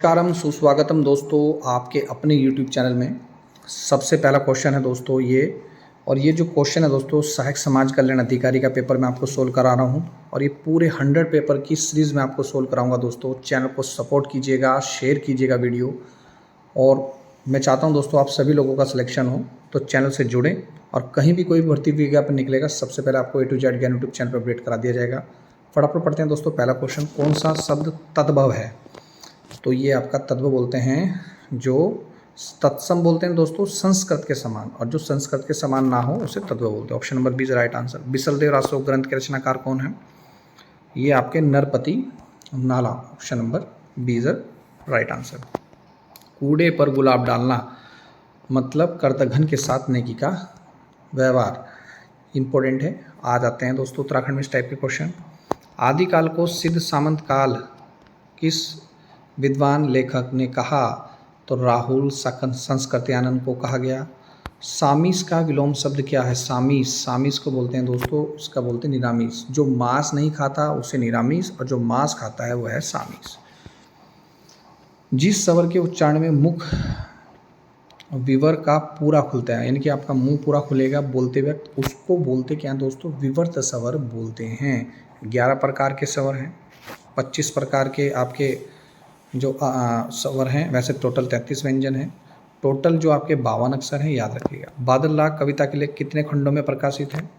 नमस्कारम सुस्वागतम दोस्तों आपके अपने YouTube चैनल में। सबसे पहला क्वेश्चन है दोस्तों ये जो क्वेश्चन है दोस्तों सहायक समाज कल्याण अधिकारी का पेपर मैं आपको सोल्व करा रहा हूँ और ये पूरे 100 पेपर की सीरीज़ में आपको सोल्व कराऊंगा दोस्तों। चैनल को सपोर्ट कीजिएगा, शेयर कीजिएगा वीडियो, और मैं चाहता हूँ दोस्तों आप सभी लोगों का सिलेक्शन हो, तो चैनल से जुड़ें और कहीं भी कोई भर्ती विज्ञापन निकलेगा सबसे पहले आपको A to Z ज्ञान यूट्यूब चैनल पर अपडेट करा दिया जाएगा। फटाफट पढ़ते हैं दोस्तों। पहला क्वेश्चन, कौन सा शब्द तद्भव है? तो ये आपका तद्भव बोलते हैं, जो तत्सम बोलते हैं दोस्तों संस्कृत के समान, और जो संस्कृत के समान ना हो उसे तद्भव बोलते हैं। Option number B is right answer. Bisaldev राजशोक ग्रंथ के रचनाकार कौन है? ये आपके Narpati Nala. Option number B is right answer. कूड़े पर गुलाब डालना मतलब कर्तघ्न के साथ नेकी का व्यवहार, इंपॉर्टेंट है। आ जाते हैं दोस्तों उत्तराखंड में इस टाइप के क्वेश्चन। आदिकाल को सिद्ध सामंत काल किस विद्वान लेखक ने कहा? तो राहुल संस्कृत्यानंद को कहा गया। सामीस का विलोम शब्द क्या है? सामीस को बोलते हैं दोस्तों, उसका बोलते हैं निरामीस। जो मांस नहीं खाता उसे निरामीस, और जो मांस खाता है वो है सामीस। जिस स्वर के उच्चारण में मुख विवर का पूरा खुलता है, यानी कि आपका मुंह पूरा खुलेगा बोलते वक्त, उसको बोलते क्या है दोस्तों? विवर्त स्वर बोलते हैं। 11 प्रकार के स्वर हैं, 25 प्रकार के आपके जो स्वर हैं। वैसे टोटल 33 व्यंजन हैं। टोटल जो आपके 52 अक्षर हैं, याद रखिएगा। बादल राग कविता के लिए कितने खंडों में प्रकाशित है?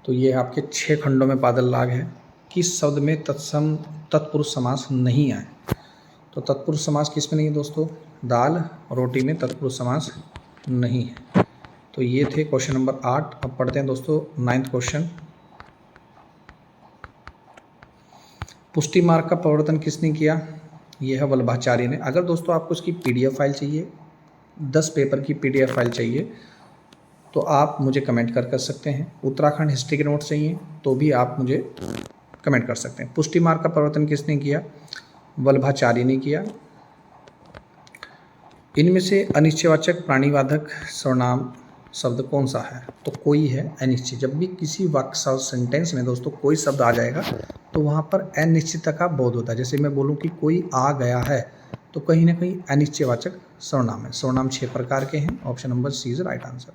तो ये आपके 6 खंडों में बादल राग है। किस शब्द में तत्पुरुष समास नहीं आए? तो तत्पुरुष समास किस में नहीं है दोस्तों? दाल रोटी में तत्पुरुष समास नहीं है। तो ये थे क्वेश्चन नंबर 8। अब पढ़ते हैं दोस्तों 9th क्वेश्चन। पुष्टि मार्ग का प्रवर्तन किसने किया? यह है वल्लभाचार्य ने। अगर दोस्तों आपको इसकी PDF फाइल चाहिए, 10 पेपर की PDF फाइल चाहिए, तो आप मुझे कमेंट कर सकते हैं। उत्तराखंड हिस्ट्री के नोट्स चाहिए तो भी आप मुझे कमेंट कर सकते हैं। पुष्टि मार्ग का प्रवर्तन किसने किया? वल्लभाचार्य ने किया। इनमें से अनिश्चयवाचक प्राणीवाचक सर्वनाम शब्द कौन सा है? तो कोई है अनिश्चय। जब भी किसी वाक्य सेंटेंस में दोस्तों कोई शब्द आ जाएगा तो वहाँ पर अनिश्चितता का बोध होता है। जैसे मैं बोलूँ कि कोई आ गया है, तो कहीं ना कहीं अनिश्चयवाचक सर्वनाम है। सर्वनाम 6 प्रकार के हैं। Option number C is right answer.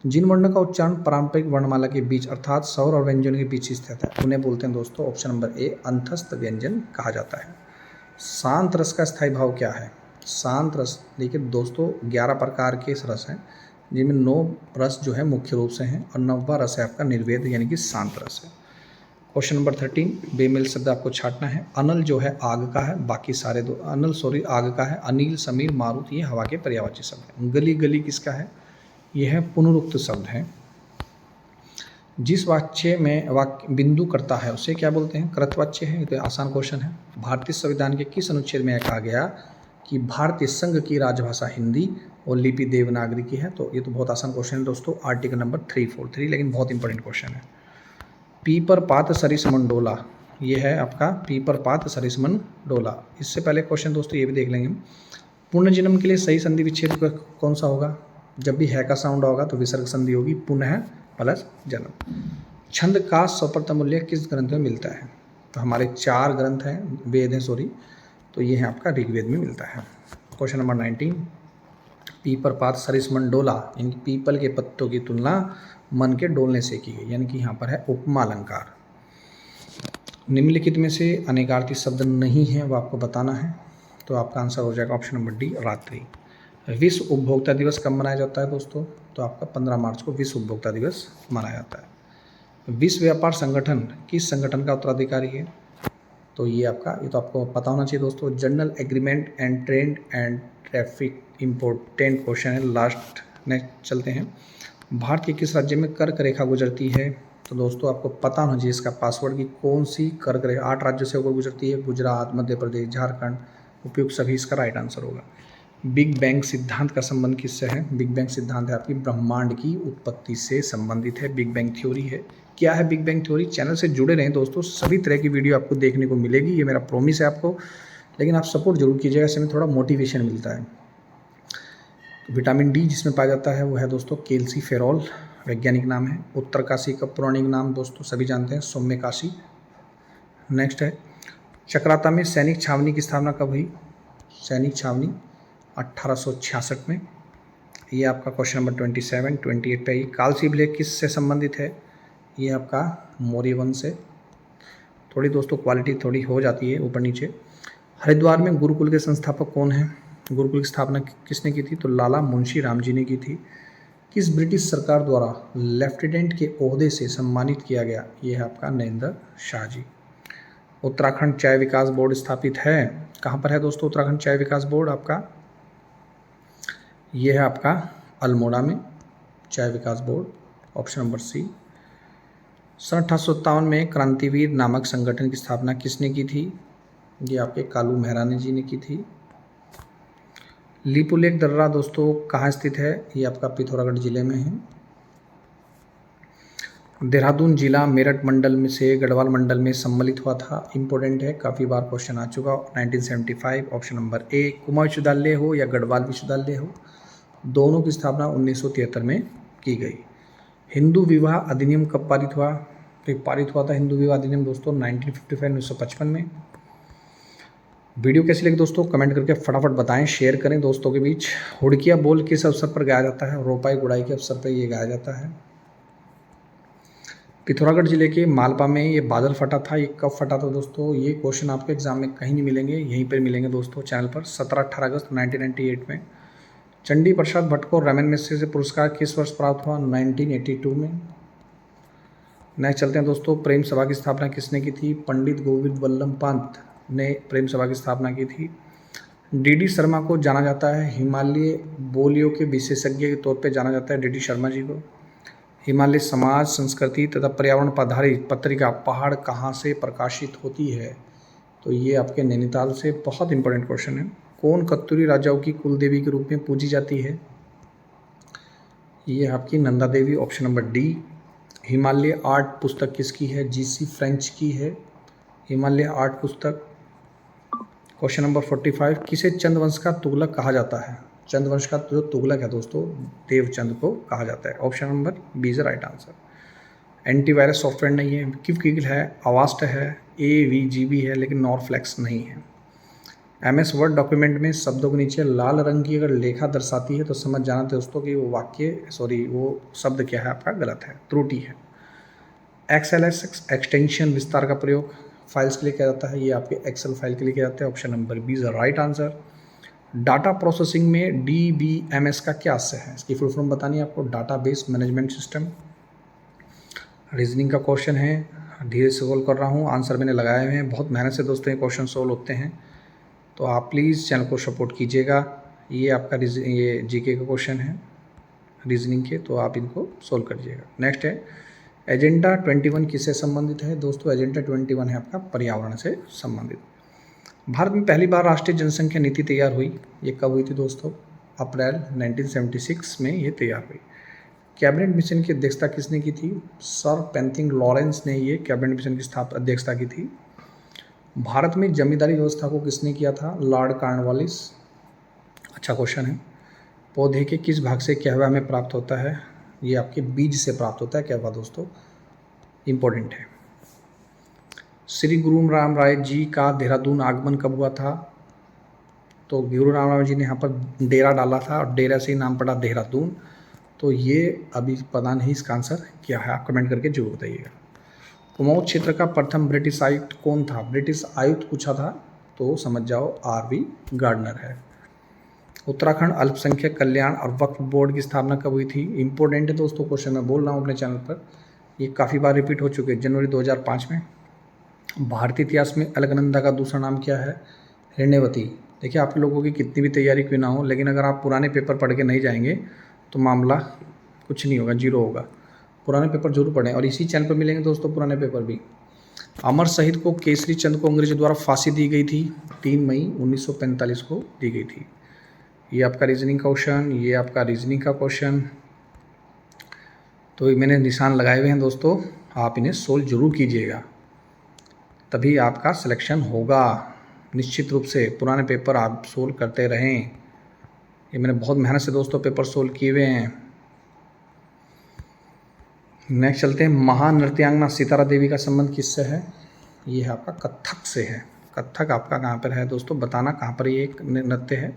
जिन वर्णों का उच्चारण पारंपरिक वर्णमाला के बीच अर्थात स्वर और व्यंजन के बीच स्थित है उन्हें बोलते हैं दोस्तों, ऑप्शन नंबर ए, अंतस्थ व्यंजन कहा जाता है। शांत रस का स्थायी भाव क्या है? शांत रस देखिए दोस्तों 11 प्रकार के रस हैं, जिनमें 9 रस जो है मुख्य रूप से हैं, और 9वां रस है आपका निर्वेद यानी कि शांत रस है। क्वेश्चन नंबर 13, बेमेल शब्द आपको छांटना है। अनल जो है आग का है, बाकी सारे आग का है। अनिल, समीर, मारुत ये हवा के पर्यायवाची शब्द हैं। गली गली किसका है? यह है पुनरुक्त शब्द है। जिस वाक्य में वाक्य बिंदु करता है उसे क्या बोलते हैं? कृतवाच्य है। तो आसान क्वेश्चन है। भारतीय संविधान के किस अनुच्छेद में कहा गया कि भारतीय संघ की राजभाषा हिंदी और लिपि देवनागरी की है? तो ये तो बहुत आसान क्वेश्चन है दोस्तों, आर्टिकल नंबर 343, लेकिन बहुत इंपॉर्टेंट क्वेश्चन है। पीपर पात सरिसमन डोला, ये है आपका पीपर पात सरिसमन डोला। इससे पहले क्वेश्चन दोस्तों ये भी देख लेंगे, पुनर्जन्म के लिए सही संधि विच्छेद कौन सा होगा? जब भी है का साउंड होगा तो विसर्ग संधि होगी, पुनः प्लस जन्म। छंद का सर्वप्रथम मूल्य किस ग्रंथ में मिलता है? तो हमारे 4 ग्रंथ हैं, वेद हैं सॉरी, तो ये है आपका ऋग्वेद में मिलता है। क्वेश्चन नंबर 19, पीपर पात सरिसमन डोला, यानी पीपल के पत्तों की तुलना मन के डोलने से की गई, यानी कि यहाँ पर है उपमा अलंकार। निम्नलिखित में से अनेकार्थी शब्द नहीं है, वो आपको बताना है। तो आपका आंसर हो जाएगा ऑप्शन नंबर डी, रात्रि। विश्व उपभोक्ता दिवस कब मनाया जाता है दोस्तों? तो आपका 15 मार्च को विश्व उपभोक्ता दिवस मनाया जाता है। विश्व व्यापार संगठन किस संगठन का उत्तराधिकारी है? तो ये तो आपको पता होना चाहिए दोस्तों, general agreement and trade and traffic. Important question है, लास्ट नेक्स्ट चलते हैं। भारत के किस राज्य में कर्क रेखा गुजरती है? तो दोस्तों आपको पता होना चाहिए इसका पासवर्ड की कौन सी कर्क रेखा 8 राज्यों से होकर गुजरती है। गुजरात, मध्य प्रदेश, झारखंड, उपयुक्त सभी इसका राइट आंसर होगा। बिग बैंग सिद्धांत का संबंध किससे है? बिग बैंग सिद्धांत है आपकी ब्रह्मांड की उत्पत्ति से संबंधित है। बिग बैंग थ्योरी है। क्या है बिग बैंग थ्योरी? चैनल से जुड़े रहें दोस्तों, सभी तरह की वीडियो आपको देखने को मिलेगी, ये मेरा प्रॉमिस है आपको, लेकिन आप सपोर्ट जरूर कीजिएगा, इससे थोड़ा मोटिवेशन मिलता है। विटामिन डी जिसमें पाया जाता है वो है दोस्तों कैल्सीफेरॉल, वैज्ञानिक नाम है। उत्तरकाशी का पौराणिक नाम दोस्तों सभी जानते हैं, सौम्यकाशी। नेक्स्ट है चक्राता में सैनिक छावनी की स्थापना कब हुई? सैनिक छावनी 1866 में। ये आपका क्वेश्चन नंबर 27, 28 पे। कालसी विलेख किस से संबंधित है? ये आपका मौर्य वंश से। थोड़ी दोस्तों क्वालिटी थोड़ी हो जाती है ऊपर नीचे। हरिद्वार में गुरुकुल के संस्थापक कौन हैं? गुरुकुल की स्थापना किसने की थी? तो लाला मुंशी राम जी ने की थी। किस ब्रिटिश सरकार द्वारा लेफ्टिनेंट के ओहदे से सम्मानित किया गया? ये है आपका नरेंद्र शाह जी। उत्तराखंड चाय विकास बोर्ड स्थापित है, कहाँ पर है दोस्तों उत्तराखंड चाय विकास बोर्ड आपका? ये है आपका अल्मोड़ा में चाय विकास बोर्ड, ऑप्शन नंबर सी। सन 1857 में क्रांतिवीर नामक संगठन की स्थापना किसने की थी? ये आपके कालू मेहरानी जी ने की थी। लीपुलेख दर्रा दोस्तों कहाँ स्थित है? ये आपका पिथौरागढ़ जिले में है। देहरादून जिला मेरठ मंडल में से गढ़वाल मंडल में सम्मिलित हुआ था। इंपॉर्टेंट है, काफ़ी बार क्वेश्चन आ चुका। 1975, ऑप्शन नंबर ए। कुमाऊं विश्वविद्यालय हो या गढ़वाल विश्वविद्यालय हो, दोनों की स्थापना 1973 में की गई। हिंदू विवाह अधिनियम कब पारित हुआ? तो पारित हुआ था हिंदू विवाह अधिनियम दोस्तों 1955 में। वीडियो कैसी लगी दोस्तों कमेंट करके फटाफट बताएं, शेयर करें दोस्तों के बीच। हुड़किया बोल किस अवसर पर गाया जाता है? रोपाई गुड़ाई के अवसर पर ये गाया जाता है। पिथौरागढ़ जिले के मालपा में ये बादल फटा था, ये कब फटा था दोस्तों? ये क्वेश्चन आपके एग्जाम में कहीं नहीं मिलेंगे, यहीं पर मिलेंगे दोस्तों चैनल पर। 17-18 अगस्त 1998 में। चंडी प्रसाद भट्ट को रमन मैगसेसे से पुरस्कार किस वर्ष प्राप्त हुआ? 1982 में। नेक्स्ट चलते हैं दोस्तों, प्रेम सभा की स्थापना किसने की थी? पंडित गोविंद वल्लभ पंत ने प्रेम सभा की स्थापना की थी। डी शर्मा को जाना जाता है हिमालय बोलियों के विशेषज्ञ के तौर पे जाना जाता है डी शर्मा जी को। हिमालय समाज, संस्कृति तथा पर्यावरण पर आधारित पत्रिका पहाड़ कहाँ से प्रकाशित होती है? तो ये आपके नैनीताल से। बहुत इंपॉर्टेंट क्वेश्चन है। कौन कत्यूरी राजाओं की कुल देवी के रूप में पूजी जाती है? ये आपकी Nanda Devi, option number D. Himalaya art पुस्तक किसकी है? जीसी फ्रेंच की है हिमालय आर्ट पुस्तक। क्वेश्चन नंबर 45, किसे चंद्रवंश का तुगलक कहा जाता है? चंद्रवंश का जो तुगलक है दोस्तों देवचंद को कहा जाता है, option number B is right answer. Antivirus software नहीं है, किविकिल है, अवास्ट है, AVGB है, लेकिन नॉरफ्लेक्स नहीं है। MS वर्ड डॉक्यूमेंट में शब्दों के नीचे लाल रंग की अगर लेखा दर्शाती है तो समझ जाना दोस्तों कि वो शब्द क्या है आपका गलत है, त्रुटि है। XLS एक्सटेंशन विस्तार का प्रयोग फाइल्स के लिए किया जाता है, ये आपके एक्सेल फाइल के लिए किया जाता है, option number B is right answer. Data processing में DBMS का क्या आशय है? इसकी फुल फॉर्म बतानी है आपको, डाटाबेस मैनेजमेंट सिस्टम। रीजनिंग का क्वेश्चन है, धीरे से सोल्व कर रहा हूँ, आंसर मैंने लगाए हुए हैं, बहुत मेहनत से दोस्तों ये क्वेश्चन सोल्व होते हैं, तो आप प्लीज़ चैनल को सपोर्ट कीजिएगा। ये आपका ये GK का क्वेश्चन है रीजनिंग के, तो आप इनको सोल्व करिएगा। नेक्स्ट है एजेंडा 21 किससे संबंधित है? दोस्तों एजेंडा 21 है आपका पर्यावरण से संबंधित। भारत में पहली बार राष्ट्रीय जनसंख्या नीति तैयार हुई, ये कब हुई थी दोस्तों? अप्रैल 1976 में ये तैयार हुई। कैबिनेट मिशन की अध्यक्षता किसने की थी? सर पेंथिंग लॉरेंस ने ये कैबिनेट मिशन की अध्यक्षता की थी। भारत में जमींदारी व्यवस्था को किसने किया था? Lord Cornwallis. अच्छा क्वेश्चन है। पौधे के किस भाग से कहवा हमें प्राप्त होता है? ये आपके बीज से प्राप्त होता है कहवा दोस्तों, इम्पोर्टेंट है। श्री गुरु राम राय जी का देहरादून आगमन कब हुआ था? तो गुरु राम राय जी ने यहाँ पर डेरा डाला था और डेरा से ही नाम पड़ा देहरादून। तो ये अभी पता नहीं इसका आंसर क्या है, आप कमेंट करके जरूर बताइएगा। कुमाऊं क्षेत्र का प्रथम ब्रिटिश आयुक्त कौन था? ब्रिटिश आयुक्त पूछा था तो समझ जाओ RV गार्डनर है। उत्तराखंड अल्पसंख्यक कल्याण और वक्फ बोर्ड की स्थापना कब हुई थी? इंपॉर्टेंट है दोस्तों क्वेश्चन, मैं बोल रहा हूँ अपने चैनल पर, ये काफ़ी बार रिपीट हो चुके हैं। जनवरी 2005 में। भारतीय इतिहास में अलकनंदा का दूसरा नाम क्या है? हिरण्यवती। देखिए आप लोगों की कितनी भी तैयारी क्यों ना हो, लेकिन अगर आप पुराने पेपर पढ़ के नहीं जाएंगे तो मामला कुछ नहीं होगा, जीरो होगा। पुराने पेपर जरूर पढ़ें और इसी चैनल पर मिलेंगे दोस्तों पुराने पेपर भी। अमर शहीद को केसरी चंद को अंग्रेजों द्वारा फांसी दी गई थी, 3 मई 1945 को दी गई थी। ये आपका रीजनिंग का क्वेश्चन, ये आपका रीजनिंग का क्वेश्चन, तो मैंने निशान लगाए हुए हैं दोस्तों, आप इन्हें सोल्व जरूर कीजिएगा, तभी आपका सिलेक्शन होगा। निश्चित रूप से पुराने पेपर आप सोल्व करते रहें। ये मैंने बहुत मेहनत से दोस्तों पेपर सोल्व किए हुए हैं। नेक्स्ट चलते हैं, महान नृत्यांगना सितारा देवी का संबंध किससे है? ये है आपका कथक से है। कथक आपका कहाँ पर है दोस्तों, बताना कहाँ पर ये एक नृत्य है,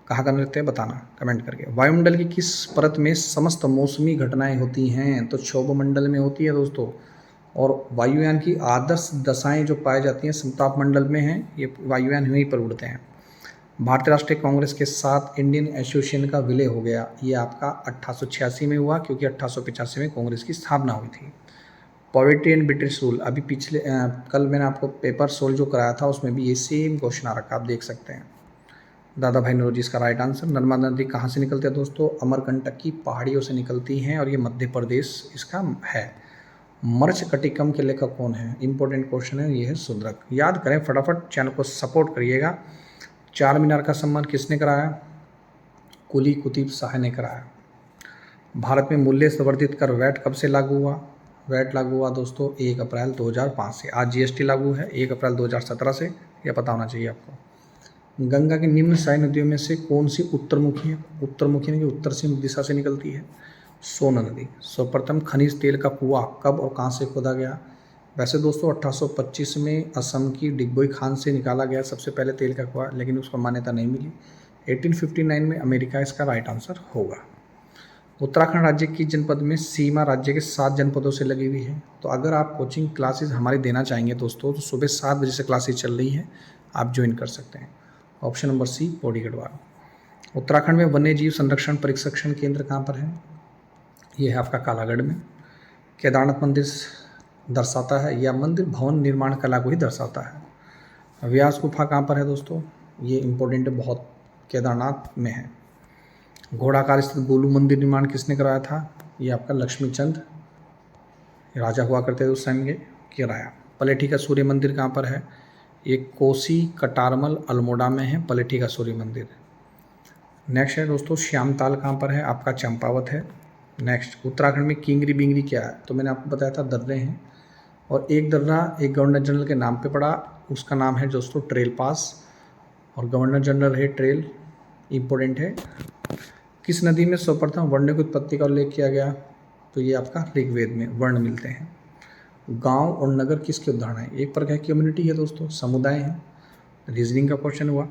कहाँ का नृत्य है बताना कमेंट करके। वायुमंडल की किस परत में समस्त मौसमी घटनाएं होती हैं, तो क्षोभ मंडल में होती है दोस्तों। और वायुयान की आदर्श दशाएं जो पाई जाती हैं समताप मंडल में हैं, ये वायुयान वहीं पर उड़ते हैं। भारतीय राष्ट्रीय कांग्रेस के साथ इंडियन एसोसिएशन का विलय हो गया, ये आपका 1886 में हुआ, क्योंकि 1885 में कांग्रेस की स्थापना हुई थी। पॉवर्टी एंड ब्रिटिश रूल, अभी पिछले कल मैंने आपको पेपर सोल्व जो कराया था उसमें भी ये सेम क्वेश्चन आ रखा, आप देख सकते हैं। दादा भाई नौरोजी इसका राइट आंसर। नर्मदा नदी कहाँ से निकलती है दोस्तों, अमरकंटक की पहाड़ियों से निकलती हैं और ये मध्य प्रदेश इसका है। मर्मकटिकम के लेखक कौन है, इंपॉर्टेंट क्वेश्चन है, ये है शूद्रक। याद करें फटाफट, चैनल को सपोर्ट करिएगा। चार मीनार का सम्मान किसने कराया, कुली कुतुब शाह ने कराया। भारत में मूल्य संवर्धित कर वैट कब से लागू हुआ, वैट लागू हुआ दोस्तों 1 अप्रैल 2005 से। आज जीएसटी लागू है 1 अप्रैल 2017 से, यह पता होना चाहिए आपको। गंगा की निम्न सहायक नदियों में से कौन सी उत्तरमुखी है, उत्तरमुखी नहीं, उत्तर से दिशा से निकलती है, सोन नदी। सर्वप्रथम खनिज तेल का कुआं कब और कहाँ से खोदा गया, वैसे दोस्तों 1825 में असम की डिगबोई खान से निकाला गया सबसे पहले तेल का कुआं, लेकिन उसको मान्यता नहीं मिली। 1859 में अमेरिका इसका राइट आंसर होगा। उत्तराखंड राज्य की जनपद में सीमा राज्य के 7 जनपदों से लगी हुई है। तो अगर आप कोचिंग क्लासेस हमारी देना चाहेंगे दोस्तों, तो सुबह 7 बजे से क्लासेस चल रही है, आप ज्वाइन कर सकते हैं। Option number C Pauri Garhwal. Uttarakhand में वन्य जीव संरक्षण प्रशिक्षण केंद्र कहाँ पर है, ये है आपका कालागढ़ में। केदारनाथ मंदिर दर्शाता है, या मंदिर भवन निर्माण कला को ही दर्शाता है। व्यास गुफा कहाँ पर है दोस्तों, ये इंपॉर्टेंट है बहुत, केदारनाथ में है। घोड़ाकार स्थित गोलू मंदिर निर्माण किसने कराया था, ये आपका लक्ष्मीचंद राजा हुआ करते थे उस टाइम के, कराया। पलेठी का सूर्य मंदिर कहाँ पर है, ये कोसी कटारमल अल्मोड़ा में है पलेठी का सूर्य मंदिर। नेक्स्ट है दोस्तों श्यामताल कहाँ पर है, आपका चंपावत है। नेक्स्ट उत्तराखंड में किंगरी बिंगरी क्या है, तो मैंने आपको बताया था दर्रे हैं, और एक दर्रा एक गवर्नर जनरल के नाम पे पड़ा, उसका नाम है दोस्तों ट्रेल पास, और गवर्नर जनरल है ट्रेल, इंपॉर्टेंट है। किस नदी में सर्वप्रथम वर्ण की उत्पत्ति का उल्लेख किया गया, तो ये आपका ऋग्वेद में वर्ण मिलते हैं। गांव और नगर किसके उदाहरण हैं, एक प्रकार की कम्युनिटी है दोस्तों, समुदाय हैं। रीजनिंग का क्वेश्चन हुआ।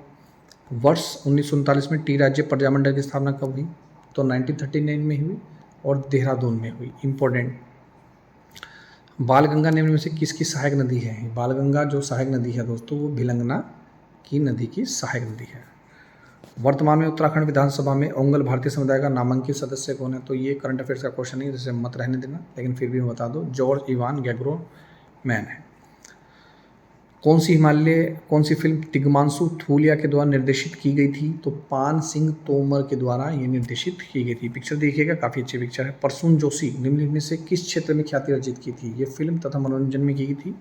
वर्ष 1939 में टी राज्य प्रजामंडल की स्थापना कब हुई, तो 1939 में हुई और देहरादून में हुई, इंपॉर्टेंट। बालगंगा निम्न में से किसकी सहायक नदी है, बालगंगा जो सहायक नदी है दोस्तों वो भिलंगना की नदी की सहायक नदी है। वर्तमान में उत्तराखंड विधानसभा में ओंगल भारतीय समुदाय का नामांकित सदस्य कौन है, तो ये करंट अफेयर्स का क्वेश्चन नहीं, जैसे मत रहने देना, लेकिन फिर भी मैं बता दो, जॉर्ज इवान गैग्रो मैन है। कौन सी फिल्म तिग्मांशु थूलिया के द्वारा निर्देशित की गई थी, तो पान सिंह तोमर के द्वारा ये निर्देशित की गई थी। पिक्चर देखिएगा, काफ़ी अच्छी पिक्चर है। प्रसून जोशी निम्नलिखित में से किस क्षेत्र में ख्याति अर्जित की थी, ये फिल्म तथा मनोरंजन में की गई थी।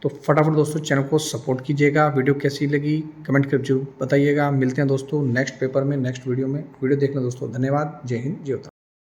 तो फटाफट दोस्तों चैनल को सपोर्ट कीजिएगा। वीडियो कैसी लगी कमेंट कर जरूर बताइएगा। मिलते हैं दोस्तों नेक्स्ट पेपर में, नेक्स्ट वीडियो में। वीडियो देखना दोस्तों, धन्यवाद। जय हिंद, जय उत्तराखंड।